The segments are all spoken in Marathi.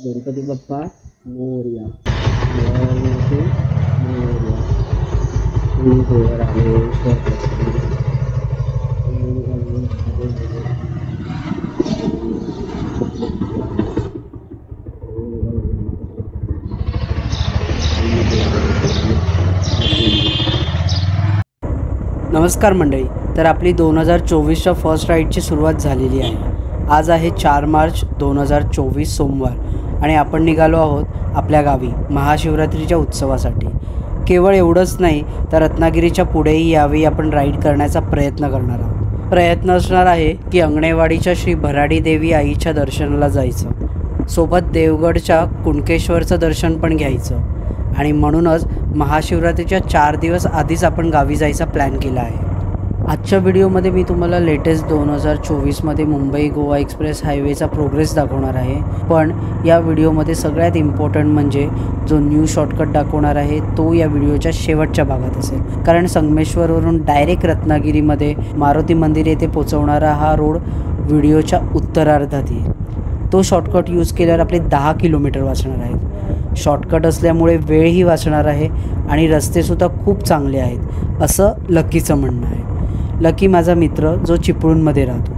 गणपती बाप्पा मोरया. गणपती मोरया. श्री रामेश्वर नमस्कार मंडळी. तर आपली 2024च्या फर्स्ट राईडची सुरुवात झालेली आहे. आज आहे 4 मार्च 2024 सोमवार आणि आपण निघालो आहोत आपल्या गावी महाशिवरात्रीच्या उत्सवासाठी. केवळ एवढंच नाही तर रत्नागिरीच्या पुढेही यावेळी आपण राईड करण्याचा प्रयत्न करणार आहोत. प्रयत्न असणार आहे की अंगणेवाडीच्या श्री भराडी देवी आईच्या दर्शनाला जायचं, सोबत देवगडच्या कुणकेश्वरचं दर्शन पण घ्यायचं आणि म्हणूनच महाशिवरात्रीच्या 4 दिवस आधीच आपण गावी जायचा प्लॅन केला आहे. आजच्या व्हिडिओमध्ये मी तुम्हाला लेटेस्ट 2024मध्ये मुंबई गोवा एक्सप्रेस हायवेचा प्रोग्रेस दाखवणार आहे. पण या व्हिडिओमध्ये सगळ्यात इम्पॉर्टंट म्हणजे जो न्यू शॉर्टकट दाखवणार आहे तो या व्हिडिओच्या शेवटच्या भागात असेल. कारण संगमेश्वरवरून डायरेक्ट रत्नागिरीमध्ये मारुती मंदिर येथे पोचवणारा हा रोड व्हिडिओच्या उत्तरार्धात येईल. तो शॉर्टकट यूज केल्यावर आपले 10 किलोमीटर वाचणार आहेत. शॉर्टकट असल्यामुळे वेळही वाचणार आहे आणि रस्तेसुद्धा खूप चांगले आहेत असं लकीचं म्हणणं आहे. लकी माझा मित्र जो चिपळूणमध्ये राहतो.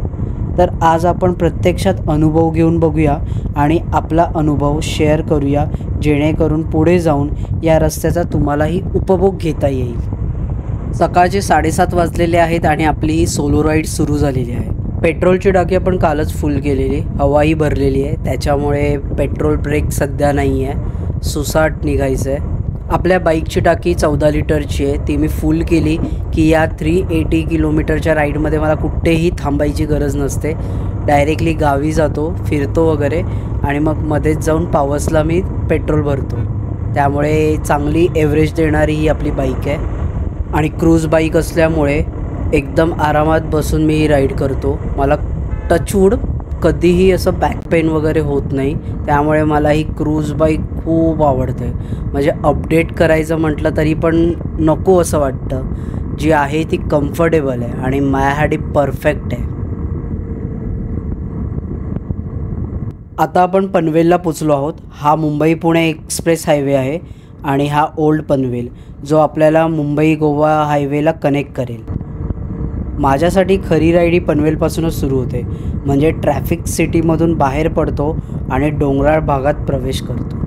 तर आज आपण प्रत्यक्षात अनुभव घेऊन बघूया आणि आपला अनुभव शेअर करूया, जेणेकरून पुढे जाऊन या रस्त्याचा तुम्हालाही उपभोग घेता येईल. सकाळचे 7:30 वाजलेले आहेत आणि आपली सोलो राईड सुरू झालेली आहे. पेट्रोलची टाकी आपण कालच फुल केलेली, हवाही भरलेली आहे, त्याच्यामुळे पेट्रोल ब्रेक सध्या नाही आहे, सुसाट निघायचं आहे. आपल्या बाईकची टाकी 14 लिटरची आहे, ती मी फुल केली की या 380 किलोमीटरच्या राईडमध्ये मला कुठेही थांबायची गरज नसते. डायरेक्टली गावी जातो, फिरतो वगैरे आणि मग मध्येच जाऊन पावसला मी पेट्रोल भरतो. त्यामुळे चांगली ॲव्हरेज देणारी ही आपली बाईक आहे आणि क्रूज बाईक असल्यामुळे एकदम आरामात बसून मी ही राईड करतो. मला टचवूड कधीही असं बॅक पेन वगैरे होत नाही, त्यामुळे मला ही क्रूज बाईक खूप आवडते. म्हणजे अपडेट करायचं म्हटलं तरी पण नको असं वाटतं. जी आहे ती कम्फर्टेबल आहे आणि माझ्यासाठी परफेक्ट आहे. आता आपण पनवेलला पोचलो आहोत. हा मुंबई पुणे एक्सप्रेस हायवे आहे आणि हा ओल्ड पनवेल जो आपल्याला मुंबई गोवा हायवेला कनेक्ट करेल. माझ्यासाठी खरी राईड ही पनवेलपासूनच सुरू होते. म्हणजे ट्रॅफिक सिटीमधून बाहेर पडतो आणि डोंगराळ भागात प्रवेश करतो.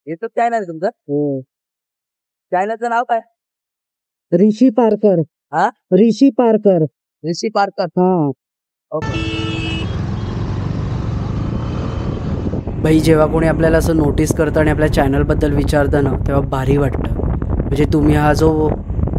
येतो चॅनल तुमचं? हो. चॅनलचं नाव काय? ऋषी पारकर. हा, ऋषी पारकर. ऋषी पारकर. हा. ओके. भाई, जेव्हा कोणी आपल्याला असं नोटीस करतं आणि आपल्या चॅनलबद्दल विचारतं ना, तेव्हा भारी वाटतं. म्हणजे तुम्ही हा जो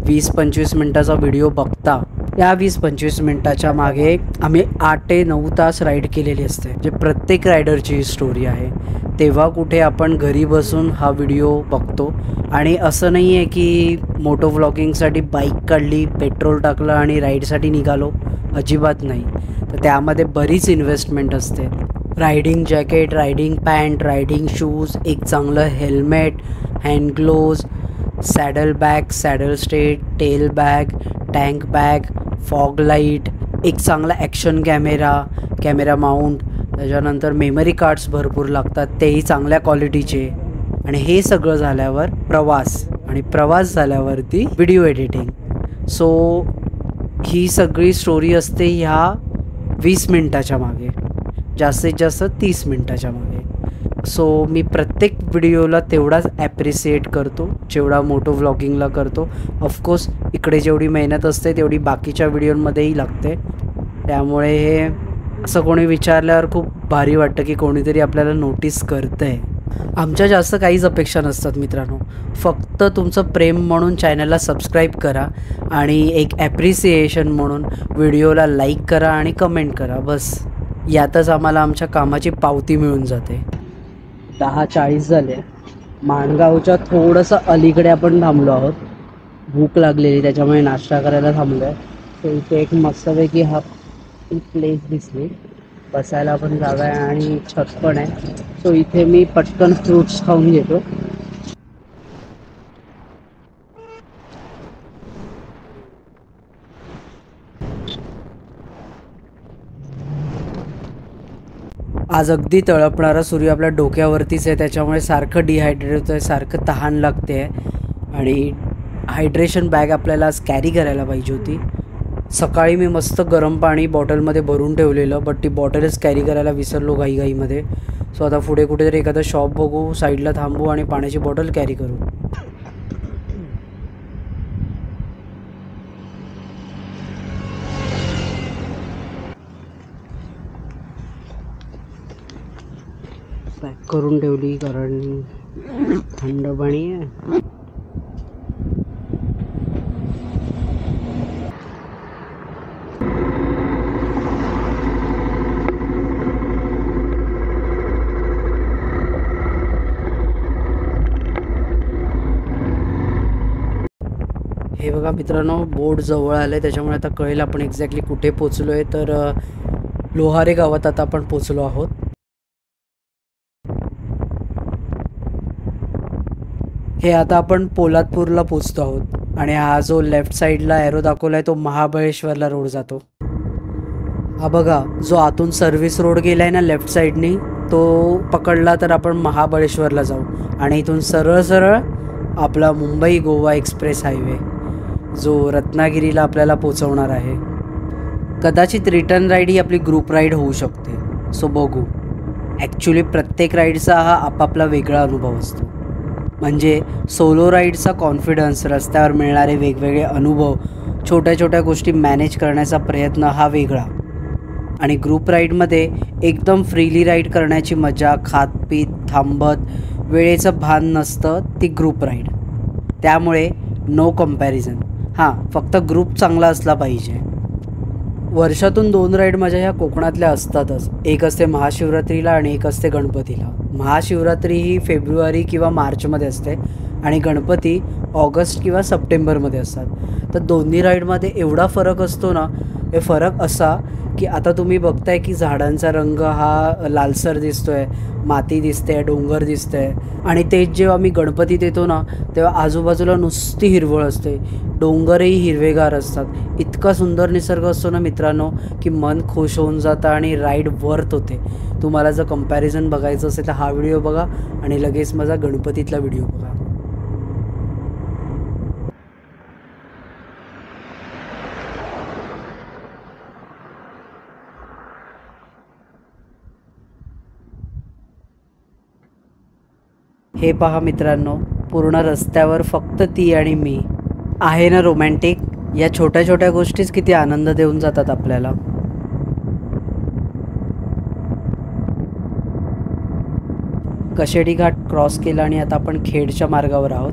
20-25 मिनटाचा व्हिडिओ बघता, या 20-25 मिनटाच्या मागे आम्ही 8 ते 9 तास राईड केलेली असते. जे प्रत्येक रायडरची स्टोरी आहे. तेव्हा कुठे आपण घरी बसून हा व्हिडिओ बघतो आणि असं नाही आहे की मोटो व्लॉगिंगसाठी बाईक काढली, पेट्रोल टाकलं आणि राईडसाठी निघालो. अजिबात नाही. तर त्यामध्ये बरीच इन्व्हेस्टमेंट असते. Riding jacket, riding pant, riding shoes, एक चांगलं helmet, hand gloves, saddle bag, saddle state, tail bag, tank bag, fog light, एक चांगला ॲक्शन कॅमेरा माउंट, त्याच्यानंतर मेमरी कार्ड्स भरपूर लागतात, तेही चांगल्या क्वालिटीचे. आणि हे सगळं झाल्यावर प्रवास झाल्यावरती व्हिडिओ एडिटिंग. सो ही सगळी स्टोरी असते ह्या 20 मिनटाच्या मागे, जास्तीत जास्त 30 मिनटाच्या मागे. सो मी प्रत्येक व्हिडिओला तेवढाच ॲप्रिसिएट करतो जेवढा मोटो व्लॉगिंगला करतो. ऑफकोर्स इकडे जेवढी मेहनत असते तेवढी बाकीच्या व्हिडिओंमध्येही लागते. त्यामुळे हे असं कोणी विचारल्यावर खूप भारी वाटतं की कोणीतरी आपल्याला नोटीस करतं आहे. आमच्या जास्त काहीच अपेक्षा नसतात मित्रांनो. फक्त तुमचं प्रेम म्हणून चॅनलला सबस्क्राईब करा आणि एक ॲप्रिसिएशन म्हणून व्हिडिओला लाईक करा आणि कमेंट करा. बस यातच आम्हाला आमच्या कामाची पावती मिळून जाते. 10:40 झाले. माणगावच्या थोडंसं अलीकडे आपण थांबलो आहोत. भूक लागलेली, त्याच्यामुळे नाश्ता करायला थांबलो आहे. तर इथे एक मस्तपैकी प्लेस दिसली, बसायला पण जागा आहे आणि छत पण आहे. सो इथे मी पटकन फ्रूट्स खाऊन घेतो. आज अगदी तळपणारा सूर्य आपल्या डोक्यावरतीच आहे, त्याच्यामुळे सारखं डिहायड्रेट होतं आहे, सारखं तहान लागते आहे. आणि हायड्रेशन बॅग आपल्याला आज कॅरी करायला पाहिजे होती. सकाळी मी मस्त गरम पाणी बॉटलमध्ये भरून ठेवलेलं, बट ती बॉटलच कॅरी करायला विसरलो घाईघाईमध्ये. सो आता पुढे कुठेतरी एखादं शॉप बघू, साईडला थांबू आणि पाण्याची बॉटल कॅरी करू. पॅक करून ठेवली कारण थंड पाणी आहे. हे बघा मित्रांनो, बोट जवळ आलं आहे, त्याच्यामुळे आता कळेल आपण एक्झॅक्टली कुठे पोचलो आहे. तर लोहारे गावात आता आपण पोचलो आहोत. हे आता आपण पोलादपूरला पोचतो आहोत आणि हा जो लेफ्ट साईडला एरो दाखवला आहे तो महाबळेश्वरला रोड जातो. हा बघा, जो आतून सर्व्हिस रोड गेला आहे ना लेफ्ट साईडनी, तो पकडला तर आपण महाबळेश्वरला जाऊ. आणि इथून सरळ सरळ आपला मुंबई गोवा एक्सप्रेस हायवे जो रत्नागिरीला आपल्याला पोचवणार आहे. कदाचित रिटर्न राईड ही आपली ग्रुप राईड होऊ शकते. सो बघू. ॲक्च्युली प्रत्येक राईडचा हा आपापला वेगळा अनुभव असतो. म्हणजे सोलो राईडचा कॉन्फिडन्स, रस्त्यावर मिळणारे वेगवेगळे अनुभव, छोट्या छोट्या गोष्टी मॅनेज करण्याचा प्रयत्न हा वेगळा. आणि ग्रुप राईडमध्ये एकदम फ्रीली राईड करण्याची मजा, खात पीत थांबत वेळेचं भान नसतं, ती ग्रुप राईड. त्यामुळे नो कम्पॅरिझन. हां, फक्त ग्रुप चांगला असला पाहिजे. वर्षातून 2 राईड माझ्या ह्या कोकणातल्या असतातच. एक असते महाशिवरात्रीला आणि एक असते गणपतीला. महाशिवरात्री ही फेब्रुवारी किंवा मार्चमध्ये असते आणि गणपती ऑगस्ट किंवा सप्टेंबरमध्ये असतात. तर दोन्ही राईडमध्ये एवढा फरक असतो ना. हे फरक असा की आता तुम्ही बघताय की झाडांचा रंग हा लालसर दिसतो आहे, माती दिसते, डोंगर दिसते आहे. आणि तेच जेव्हा मी गणपतीत येतो ना तेव्हा आजूबाजूला नुसती हिरवळ असते, डोंगरही हिरवेगार असतात. इतका सुंदर निसर्ग असतो ना मित्रांनो की मन खुश होऊन जातं आणि राईड वर्थ होते. तुम्हाला जर कंपॅरिझन बघायचं असेल तर हा व्हिडिओ बघा आणि लगेच माझा गणपतीतला व्हिडिओ बघा. हे पहा मित्रांनो, पूर्ण रस्त्यावर फक्त ती आणि मी. आहे ना रोमॅन्टिक? या छोट्या छोट्या गोष्टीच किती आनंद देऊन जातात आपल्याला. कशेडी घाट क्रॉस केला आणि आता आपण खेडच्या मार्गावर आहोत.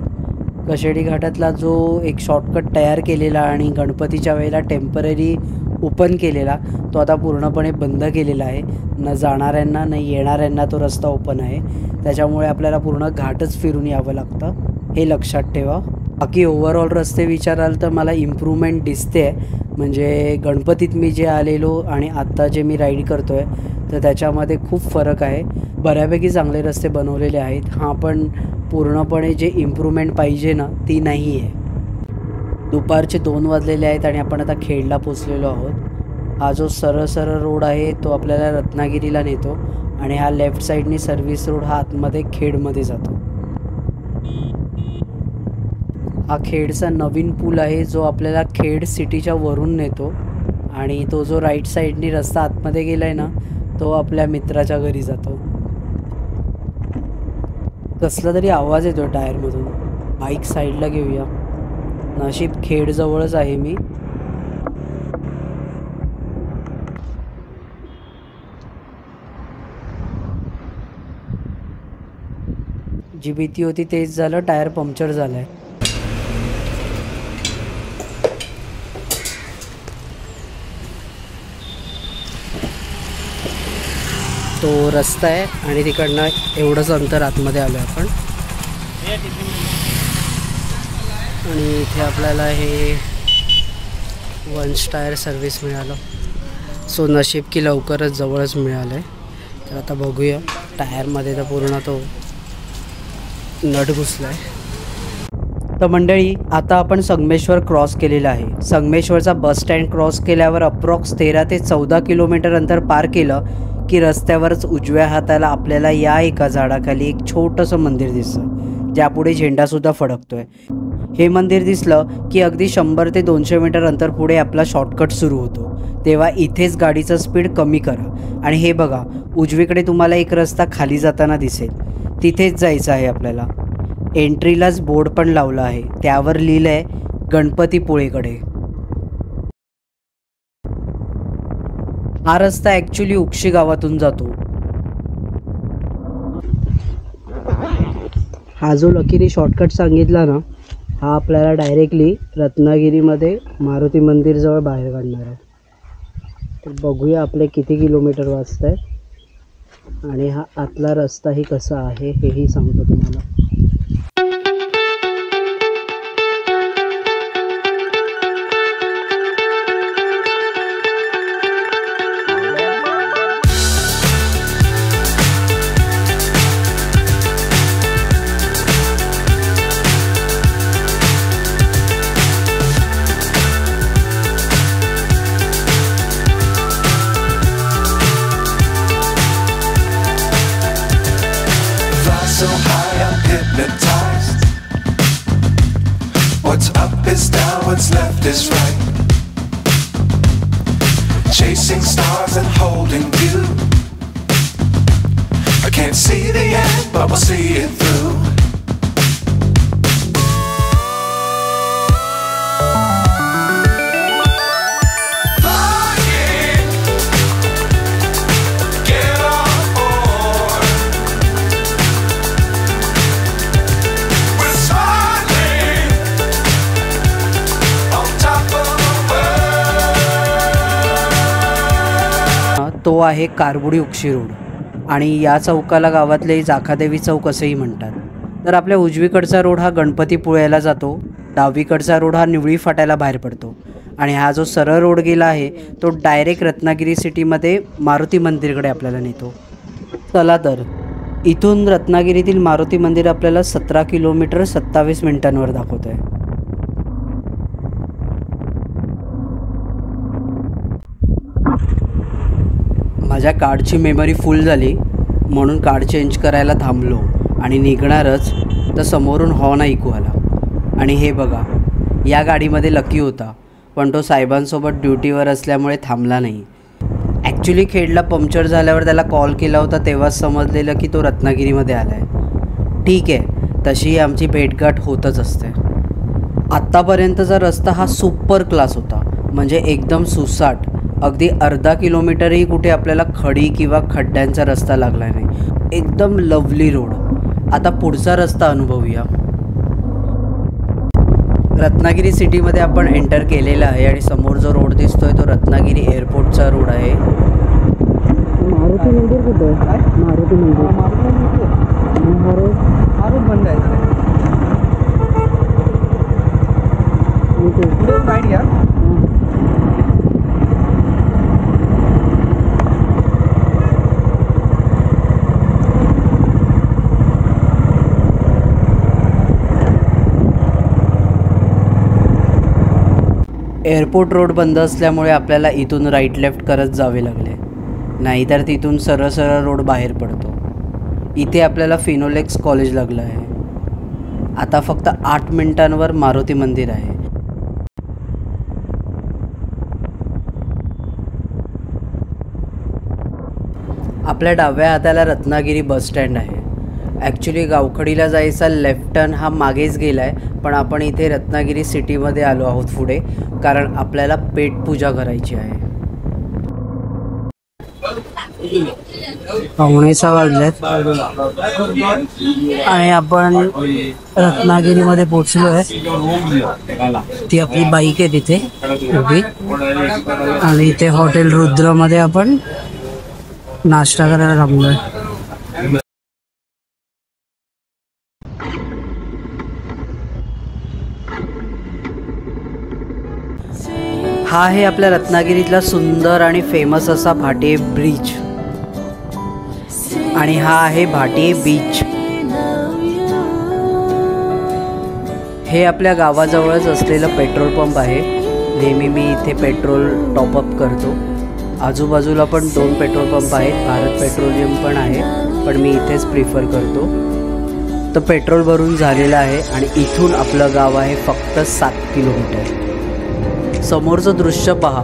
कशेडी घाटातला जो एक शॉर्टकट तयार केलेला आणि गणपतीच्या वेळेला टेम्पररी ओपन केलेला, तो आता पूर्णपणे बंद केलेला आहे. न जाणाऱ्यांना न येणाऱ्यांना तो रस्ता ओपन आहे. त्याच्यामुळे आपल्याला पूर्ण घाटच फिरून यावं लागतं, हे लक्षात ठेवा. बाकी ओव्हरऑल रस्ते विचाराल तर मला इम्प्रूव्हमेंट दिसते आहे. म्हणजे गणपतीत मी जे आलेलो आणि आत्ता जे मी राईड करतो आहे तर त्याच्यामध्ये खूप फरक आहे. बऱ्यापैकी चांगले रस्ते बनवलेले आहेत. हां, पण पूर्णपणे जे इम्प्रूव्हमेंट पाहिजे ना ती नाही आहे. दुपारचे 2 वाजलेले आहेत आणि आपण आता खेडला पोचलेलो आहोत. हा जो सरळ सरळ रोड आहे तो आपल्याला रत्नागिरीला नेतो आणि हा लेफ्ट साईडनी सर्व्हिस रोड हा आतमध्ये खेडमध्ये जातो. हा खेडचा नवीन पूल आहे जो आपल्याला खेड सिटीच्या वरून नेतो आणि तो जो राईट साईडनी रस्ता आतमध्ये गेला आहे ना तो आपल्या मित्राच्या घरी जातो. कसला तरी आवाज येतो टायरमधून. बाईक साईडला घेऊया. नशीब खेड जवळच आहे मी. जी भीती होती तेच झालं, टायर पंक्चर झालं आहे. तो रस्ता आहे आणि तिकडनं एवढंच अंतर आतमध्ये आलो आहे आपण. आणि इथे आपल्याला हे वन्स टायर सर्व्हिस मिळालं. सो नशीब की लवकरच जवळच मिळालं आहे. तर आता बघूया. टायरमध्ये तर पूर्ण तो नट घुसला आहे. तर मंडळी, आता आपण संगमेश्वर क्रॉस केलेलं आहे. संगमेश्वरचा बस स्टँड क्रॉस केल्यावर अप्रॉक्स 13 ते 14 किलोमीटर अंतर पार केलं की रस्त्यावरच उजव्या हाताला आपल्याला या एका झाडाखाली एक छोटंसं मंदिर दिसतं, ज्यापुढे झेंडासुद्धा फडकतोय. हे मंदिर दिसलं की अगदी 100 ते 200 मीटर अंतर पुढे आपला शॉर्टकट सुरू होतो. तेव्हा इथेच गाडीचं स्पीड कमी करा आणि हे बघा, उजवीकडे तुम्हाला एक रस्ता खाली जाताना दिसेल. तिथेच जायचं आहे आपल्याला. एंट्रीलाच बोर्ड पण लावला आहे, त्यावर लिहिलं आहे गणपतीपुळेकडे. हा रस्ता ॲक्च्युली उक्षी गावातून जातो. हा जो लकीली शॉर्टकट सांगितला ना, हा आपल्याला डायरेक्टली रत्नागिरीमध्ये मारुती मंदिरजवळ बाहेर काढणार आहे. तर बघूया आपले किती किलोमीटर वाजत आहे आणि हा आतला रस्ताही कसा आहे हेही सांगतो तुम्हाला. So high I'm hypnotized. What's up is down, what's left is right. Chasing stars and holding you. I can't see the end, but we'll see it through. तो आहे कारबुडी उक्षी रोड आणि या चौकाला गावातले जाखादेवी चौक असेही म्हणतात. तर आपल्या उजवीकडचा रोड हा गणपतीपुळ्याला जातो, डावीकडचा रोड हा निवळी फाट्याला बाहेर पडतो आणि हा जो सरळ रोड गेला आहे तो डायरेक्ट रत्नागिरी सिटीमध्ये मारुती मंदिरकडे आपल्याला नेतो. चला तर इथून रत्नागिरीतील मारुती मंदिर आपल्याला 17 किलोमीटर 27 मिनिटांवर दाखवत आहे. माझ्या कार्डची मेमरी फुल झाली म्हणून कार्ड चेंज करायला थांबलो आणि निघणारच तर समोरून हॉर्न ऐकू आला आणि हे बघा, या गाडीमध्ये लकी होता पण तो साहेबांसोबत ड्युटीवर असल्यामुळे थांबला नाही. ॲक्च्युली खेडला पंक्चर झाल्यावर त्याला कॉल केला होता तेव्हाच समजलेलं की तो रत्नागिरीमध्ये आला आहे. ठीक आहे, तशी आमची भेटगाठ होतच असते. आत्तापर्यंतचा रस्ता हा सुपर क्लास होता, म्हणजे एकदम सुसाट. अगदी अर्धा किलोमीटरही कुठे आपल्याला खडी किंवा खड्ड्यांचा रस्ता लागला नाही. एकदम लवली रोड. आता पुढचा रस्ता अनुभवूया. रत्नागिरी सिटीमध्ये आपण एंटर केलेला आहे आणि समोर जो रोड दिसतोय तो रत्नागिरी एअरपोर्टचा रोड आहे. मारुती मंदिर कुठे आहे? मारुती मंदिर बंद आहे. एअरपोर्ट रोड बंद असल्यामुळे आपल्याला इथून राईट लेफ्ट करत जावे लागले, नाहीतर तिथून सरळ सरळ रोड बाहेर पडतो. इथे आपल्याला फिनोलेक्स कॉलेज लागलं आहे. आता फक्त 8 मिनिटांवर मारुती मंदिर आहे. आपल्या डाव्या हाताला रत्नागिरी बस स्टँड आहे. ॲक्च्युली गावखडीला जायचा लेफ्ट टर्न हा मागेच गेला आहे, पण आपण इथे रत्नागिरी सिटीमध्ये आलो आहोत पुढे, कारण आपल्याला पेटपूजा करायची आहे. 9:15 वाजलेत आणि आपण रत्नागिरीमध्ये पोचलो आहे. ती आपली बाईक आहे तिथे उभी आणि इथे हॉटेल रुद्रमध्ये आपण नाश्ता करायला थांबलो आहे. हा आहे आपल्या रत्नागिरीतला सुंदर आणि फेमस असा भाटिये ब्रिज आणि हा आहे भाटिये बीच. हे आपल्या गावाजवळच असलेलं पेट्रोल पंप आहे. नेहमी मी इथे पेट्रोल टॉपअप करतो. आजूबाजूला पण 2 पेट्रोल पंप आहेत, भारत पेट्रोलियम पण आहे, पण मी इथेच प्रिफर करतो. तर पेट्रोल भरून झालेलं आहे आणि इथून आपलं गाव आहे फक्त 7 किलोमीटर. समोरचं दृश्य पहा.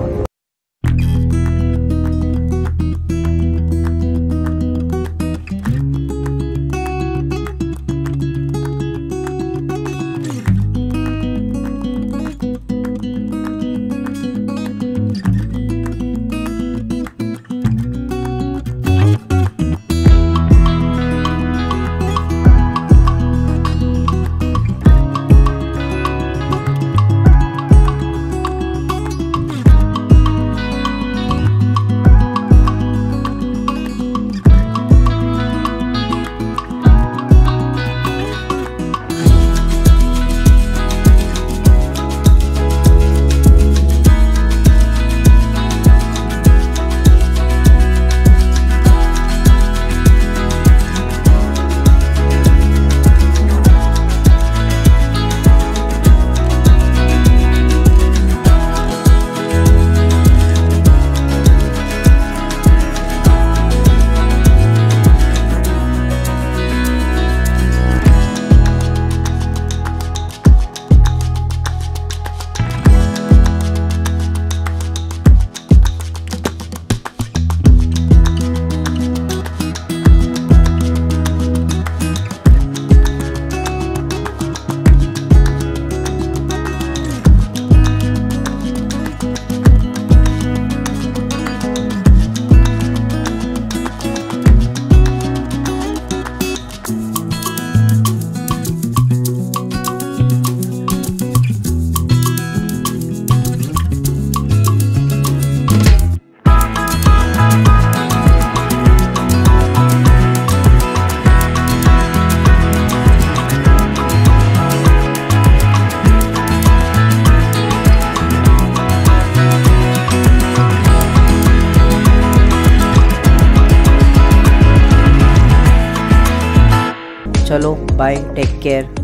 चलो बाय, टेक केअर.